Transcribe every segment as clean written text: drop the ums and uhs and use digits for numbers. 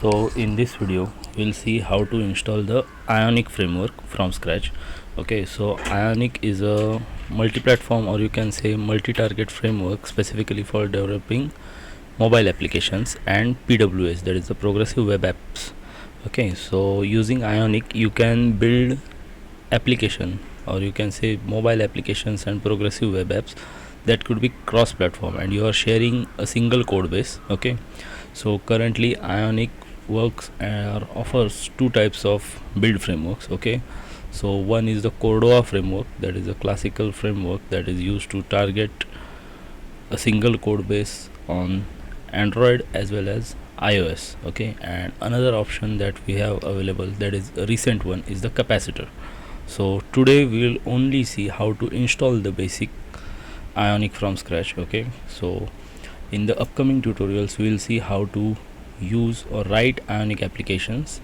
So in this video we'll see how to install the Ionic framework from scratch. Okay, so Ionic is a multi-platform, or you can say multi-target framework, specifically for developing mobile applications and PWS, that is the progressive web apps. Okay, so using Ionic you can build application, or you can say mobile applications and progressive web apps that could be cross platform, and you are sharing a single code base. Okay, so currently Ionic works or offers two types of build frameworks. Okay, so one is the Cordova framework, that is a classical framework that is used to target a single code base on Android as well as iOS. Okay, and another option that we have available, that is a recent one, is the Capacitor. So today we will only see how to install the basic Ionic from scratch. Okay, so in the upcoming tutorials we will see how to use or write Ionic applications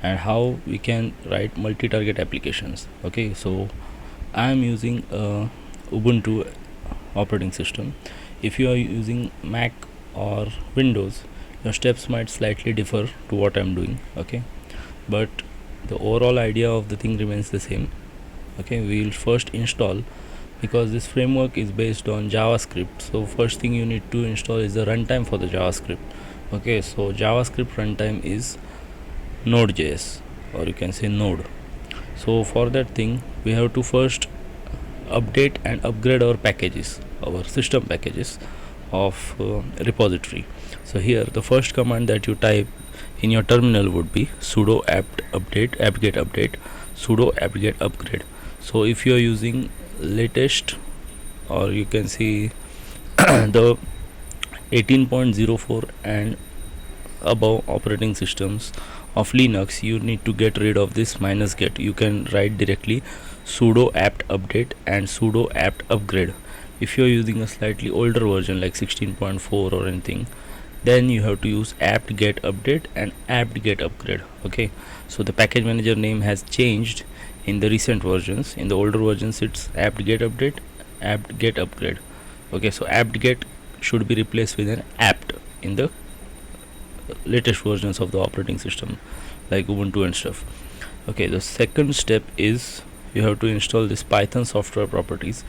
and how we can write multi-target applications. Okay, so I am using Ubuntu operating system. If you are using Mac or Windows, your steps might slightly differ to what I am doing. Okay, but the overall idea of the thing remains the same. Okay, we will first install, because this framework is based on JavaScript, so first thing you need to install is the runtime for the JavaScript. Okay, so JavaScript runtime is Node.js, or you can say Node. So for that thing we have to first update and upgrade our packages, our system packages of repository. So here the first command that you type in your terminal would be sudo apt update apt-get update sudo apt-get upgrade. So if you are using latest, or you can see the 18.04 and above operating systems of Linux, you need to get rid of this -get. You can write directly sudo apt update and sudo apt upgrade. If you are using a slightly older version like 16.4 or anything, then you have to use apt-get update and apt-get upgrade. Okay, so the package manager name has changed in the recent versions. In the older versions it's apt-get update, apt-get upgrade. Okay, so apt-get should be replaced with an apt in the latest versions of the operating system like Ubuntu and stuff. Okay, the second step is you have to install this Python software properties,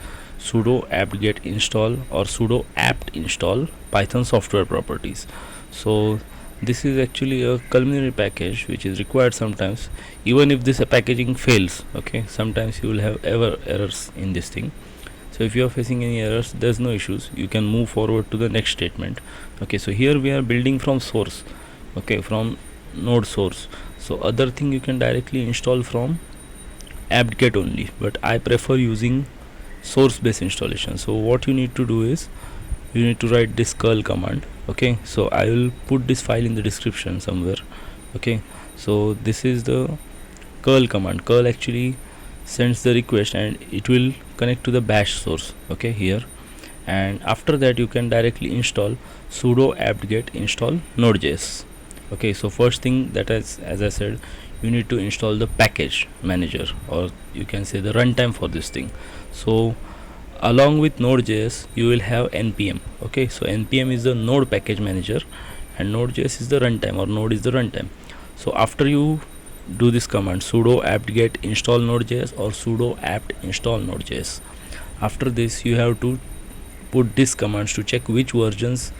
sudo apt-get install or sudo apt install Python software properties. So this is actually a preliminary package which is required sometimes, even if this packaging fails. Okay, sometimes you will have errors in this thing. So if you are facing any errors, there's no issues, you can move forward to the next statement. Okay, so here we are building from source. Okay, from node source. So other thing you can directly install from apt-get only, but I prefer using source based installation. So what you need to do is you need to write this curl command. Okay, so I will put this file in the description somewhere. Okay, so this is the curl command. Curl actually sends the request and it will connect to the bash source. Okay, here, and after that you can directly install sudo apt-get install node.js. Okay, so first thing that is, as I said, you need to install the package manager, or you can say the runtime for this thing. So along with node.js you will have npm. Okay, so npm is the node package manager and node.js is the runtime, or node is the runtime. So after you do this command sudo apt-get install node.js or sudo apt install node.js, after this you have to put these commands to check which versions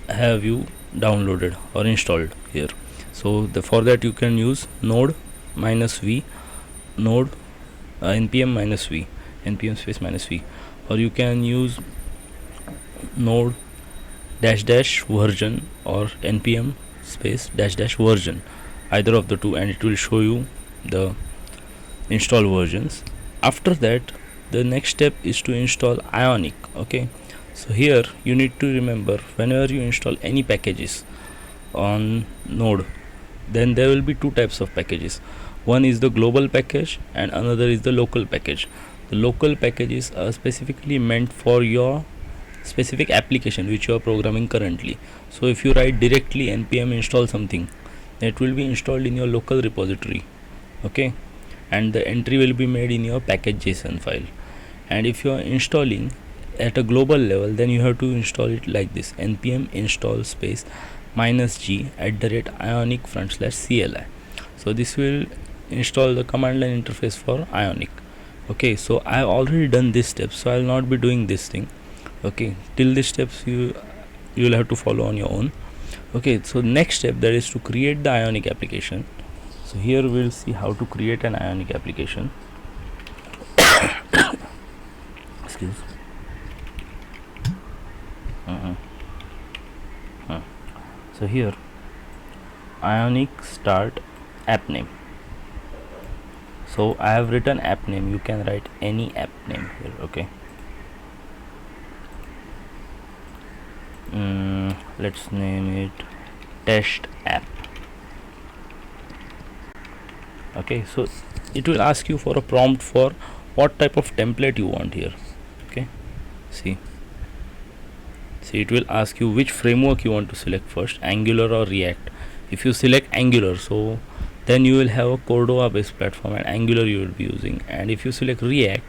have you downloaded or installed here. So for that you can use node -v, node npm -v, npm space -v, or you can use node -- version or npm space -- version, either of the two, and it will show you the install versions. After that the next step is to install Ionic. Okay, so here you need to remember, whenever you install any packages on node, then there will be two types of packages. One is the global package and another is the local package. The local packages are specifically meant for your specific application which you are programming currently. So if you write directly npm install something, it will be installed in your local repository. Okay, and the entry will be made in your package.json file. And if you are installing at a global level, then you have to install it like this: npm install space -g @ionic/CLI. So this will install the command line interface for Ionic. Okay, so I have already done this step, so I will not be doing this thing. Okay, till these steps you will have to follow on your own. Okay, so next step, that is to create the Ionic application. So here we will see how to create an Ionic application. Excuse. So here Ionic start app name. So I have written app name. You can write any app name here. Okay. Let's name it test app. Okay, so it will ask you for a prompt for what type of template you want here. Okay, see it will ask you which framework you want to select first, Angular or React. If you select Angular, so then you will have a Cordova based platform and Angular you will be using, and if you select React,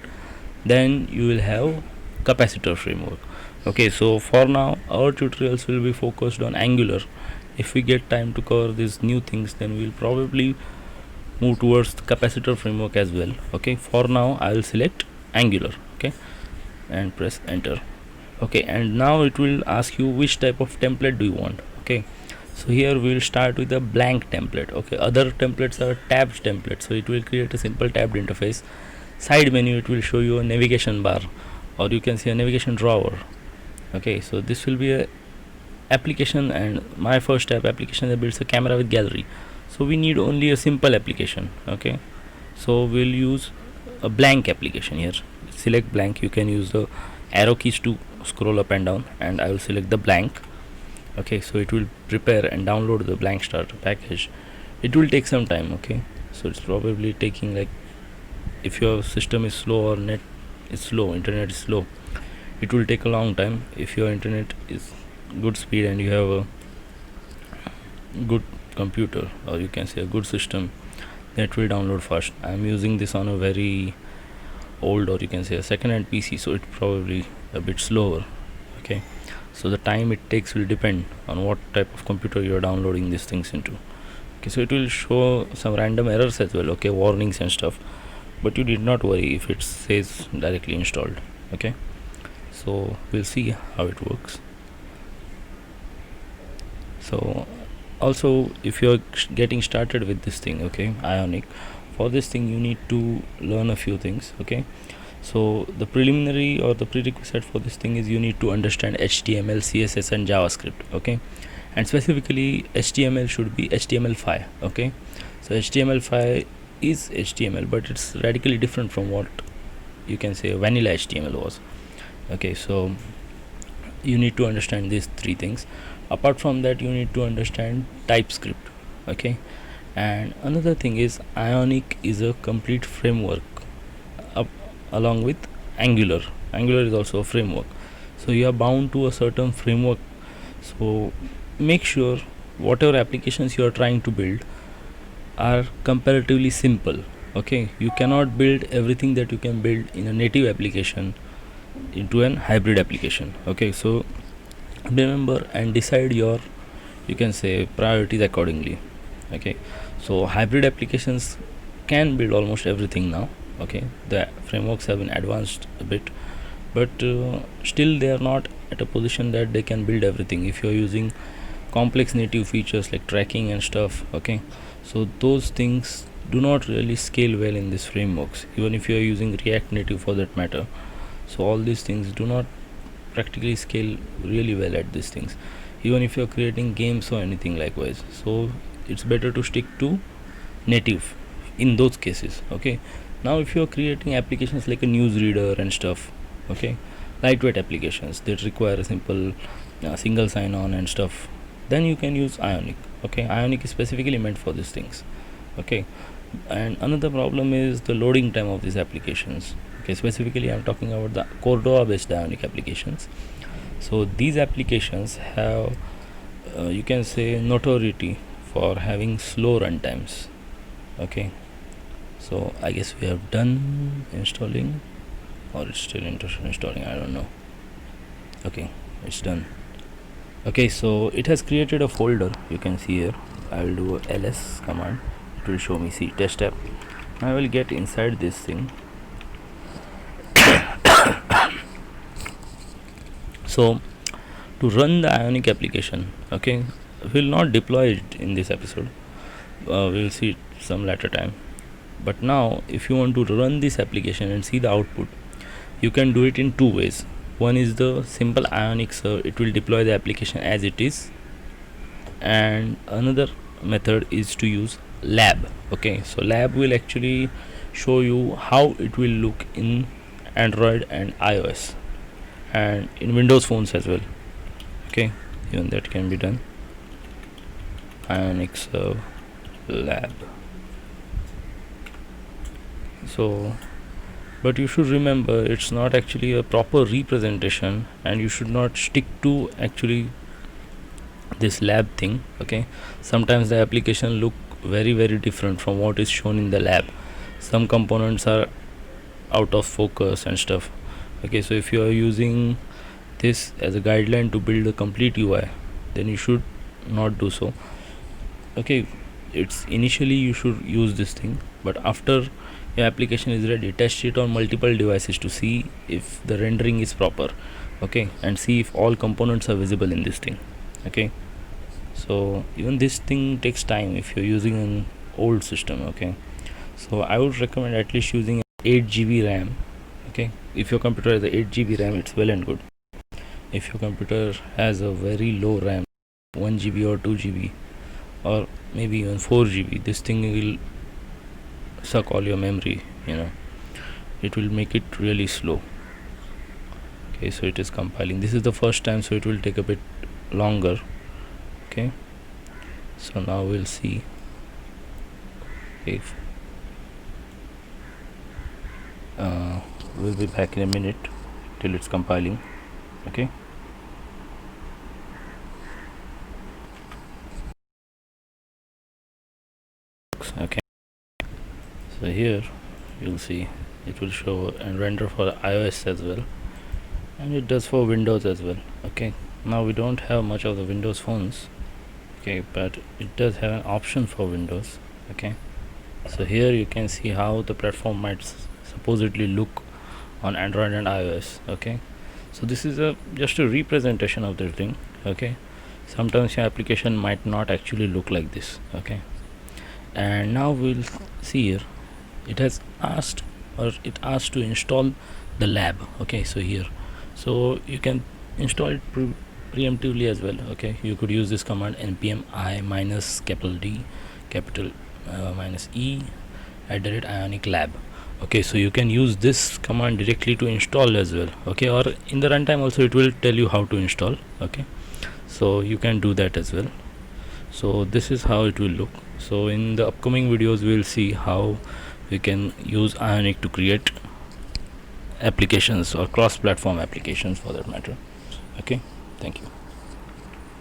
then you will have Capacitor framework. Okay, so for now our tutorials will be focused on Angular. If we get time to cover these new things, then we'll probably move towards the Capacitor framework as well. Okay, for now I will select Angular. Okay, and press enter. Okay, and now it will ask you which type of template do you want. Okay, so here we will start with a blank template. Okay, other templates are tabbed templates, so it will create a simple tabbed interface. Side menu, it will show you a navigation bar, or you can see a navigation drawer. Okay, so this will be a application, and my first tab application that builds a camera with gallery. So we need only a simple application. Okay, so we'll use a blank application here. Select blank. You can use the arrow keys to scroll up and down, and I will select the blank. Okay, so it will prepare and download the blank starter package. It will take some time. Okay, so it's probably taking, like, if your system is slow or net is slow, internet is slow, it will take a long time. If your internet is good speed and you have a good computer, or you can say a good system, that will download fast. I am using this on a very old, or you can say a second-hand PC, so it's probably a bit slower. Okay, so the time it takes will depend on what type of computer you are downloading these things into. Okay, so it will show some random errors as well. Okay, warnings and stuff, but you need not worry if it says directly installed. Okay, so we'll see how it works. So also, if you're getting started with this thing, okay, Ionic, for this thing you need to learn a few things. Okay, so the preliminary or the prerequisite for this thing is you need to understand HTML, CSS and JavaScript. Okay, and specifically HTML should be HTML5. Okay, so HTML5 is HTML, but it's radically different from what you can say vanilla HTML was. Okay, so you need to understand these three things. Apart from that, you need to understand TypeScript. Okay, and another thing is Ionic is a complete framework along with Angular. Angular is also a framework, so you are bound to a certain framework. So make sure whatever applications you are trying to build are comparatively simple. Okay, you cannot build everything that you can build in a native application into an hybrid application. Okay, so remember and decide your, you can say, priorities accordingly. Okay, so hybrid applications can build almost everything now. Okay, the frameworks have been advanced a bit, but still they are not at a position that they can build everything if you are using complex native features like tracking and stuff. Okay, so those things do not really scale well in these frameworks, even if you are using React Native for that matter. So all these things do not practically scale really well at these things, even if you are creating games or anything likewise. So it's better to stick to native in those cases. Okay, now if you are creating applications like a newsreader and stuff, okay, lightweight applications that require a simple single sign-on and stuff, then you can use Ionic. Okay, Ionic is specifically meant for these things. Okay, and another problem is the loading time of these applications. Okay, specifically I'm talking about the Cordova based Ionic applications. So these applications have you can say notoriety for having slow runtimes. Okay, so I guess we have done installing, or it's still installing, I don't know. Okay, it's done. Okay, so it has created a folder. You can see here. I will do a ls command. It will show me, see, test app. I will get inside this thing. So to run the Ionic application, okay, we'll not deploy it in this episode. We'll see it some later time. But now if you want to run this application and see the output, you can do it in two ways. One is the simple Ionic server, it will deploy the application as it is, and another method is to use lab. Okay, so lab will actually show you how it will look in Android and iOS and in Windows phones as well. Okay, even that can be done. Ionic server lab. So but you should remember it's not actually a proper representation, and you should not stick to actually this lab thing. Okay, sometimes the application look very different from what is shown in the lab. Some components are out of focus and stuff. Okay, so if you are using this as a guideline to build a complete UI, then you should not do so. Okay, it's initially you should use this thing, but after your application is ready, test it on multiple devices to see if the rendering is proper. Okay, and see if all components are visible in this thing. Okay, so even this thing takes time if you're using an old system. Okay, so I would recommend at least using 8 GB RAM. Okay, if your computer has a 8 GB RAM, it's well and good. If your computer has a very low RAM, 1 GB or 2 GB, or maybe even 4 GB, this thing will suck all your memory, it will make it really slow. Okay, so it is compiling. This is the first time, so it will take a bit longer. Okay, so now we'll see if we'll be back in a minute till it's compiling. Okay, okay, so here you'll see it will show and render for iOS as well, and it does for Windows as well. Okay, now we don't have much of the Windows phones. Okay, but it does have an option for Windows. Okay, so here you can see how the platform might supposedly look on Android and iOS. Okay, so this is just a representation of the thing. Okay, sometimes your application might not actually look like this. Okay, and now we'll see here it has asked, or it asked to install the lab. Okay, so here, so you can install it preemptively as well. Okay, you could use this command npm I minus capital D capital minus E @ionic lab. Okay, so you can use this command directly to install as well. Okay, or in the runtime also it will tell you how to install. Okay, so you can do that as well. So this is how it will look. So in the upcoming videos we will see how we can use Ionic to create applications or cross-platform applications for that matter. Okay, thank you.